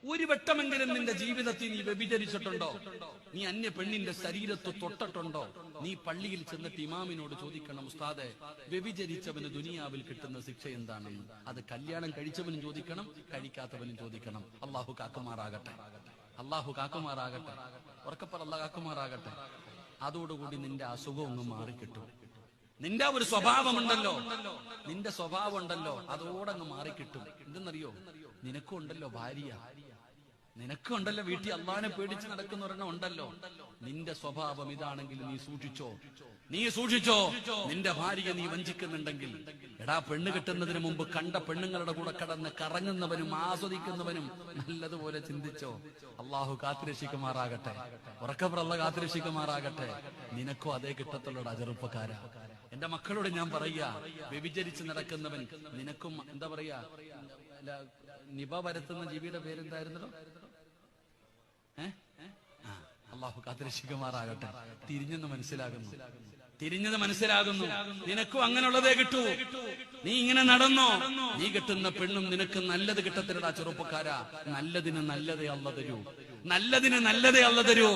ഒരു വട്ടമെങ്കിലും നിന്റെ ജീവിതത്തിൽ നീ വ്യഭിചരിച്ചിട്ടുണ്ടോ? നീ അന്യ പെണ്ണിന്റെ ശരീരത്ത് തൊട്ടിട്ടുണ്ടോ? നീ പള്ളിയിൽ ചെന്നിട്ട് ഇമാമിനോട് ചോദിക്കണം, ഉസ്താദെ, വ്യഭിചരിച്ചവന് ദുനിയാവിൽ കിട്ടുന്ന ശിക്ഷ എന്താണെന്ന്. അത് കല്യാണം കഴിച്ചവനും ചോദിക്കണം, കഴിക്കാത്തവനും ചോദിക്കണം. അള്ളാഹു കാക്കുമാറാകട്ടെ, അള്ളാഹു കാക്കുമാറാകട്ടെ, ഉറക്കപ്പറ അള്ളാഹ് കാക്കുമാറാകട്ടെ. അതോടുകൂടി നിന്റെ അസുഖം ഒന്നും മാറിക്കിട്ടും. നിന്റെ ഒരു സ്വഭാവമുണ്ടല്ലോ, നിന്റെ സ്വഭാവം ഉണ്ടല്ലോ, അതോടങ്ങ് മാറിക്കിട്ടും. എന്തെന്നറിയോ? നിനക്കും ഉണ്ടല്ലോ ഭാര്യ, നിനക്കും ഉണ്ടല്ലോ വീട്ടിൽ അള്ളാനെ പേടിച്ച് നടക്കുന്നവരെണ്ണം ഉണ്ടല്ലോ. നിന്റെ സ്വഭാവം ഇതാണെങ്കിൽ നീ സൂക്ഷിച്ചോ, നീ സൂക്ഷിച്ചോ. നിന്റെ ഭാര്യയെ നീ വഞ്ചിക്കുന്നുണ്ടെങ്കിൽ, എടാ, പെണ്ണ് കിട്ടുന്നതിന് മുമ്പ് കണ്ട പെണ്ണുങ്ങളുടെ കൂടെ കടന്ന് കറങ്ങുന്നവനും ആസ്വദിക്കുന്നവനും നല്ലതുപോലെ ചിന്തിച്ചോ. അള്ളാഹു കാത്തുരക്ഷിക്കുമാറാകട്ടെ, ഉറക്കപ്പുറള്ള കാത്തുരക്ഷിക്കുമാറാകട്ടെ. നിനക്കോ അതേ കിട്ടത്തുള്ളടാ ചെറുപ്പക്കാരാ. എന്റെ മക്കളോട് ഞാൻ പറയാ, വ്യഭിചരിച്ച് നടക്കുന്നവൻ നിനക്കും എന്താ പറയാ, നിപ പരത്തുന്ന ജീവിയുടെ പേരെന്തായിരുന്നല്ലോ? അള്ളാഹു കാത്തുരക്ഷിക്കുമാറാകട്ടെ. തിരിഞ്ഞെന്ന് മനസ്സിലാകുന്നു, തിരിഞ്ഞത് മനസ്സിലാകുന്നു. നിനക്കും അങ്ങനെയുള്ളതേ കിട്ടൂ. നീ ഇങ്ങനെ നടന്നോ, നീ കിട്ടുന്ന പെണ്ണും നിനക്ക് നല്ലത് കിട്ടത്തില്ലടാ ചെറുപ്പക്കാരാ. നല്ലതിന് നല്ലതേ അള്ള തരൂ, നല്ലതിന് നല്ലതേ അള്ള തരൂ.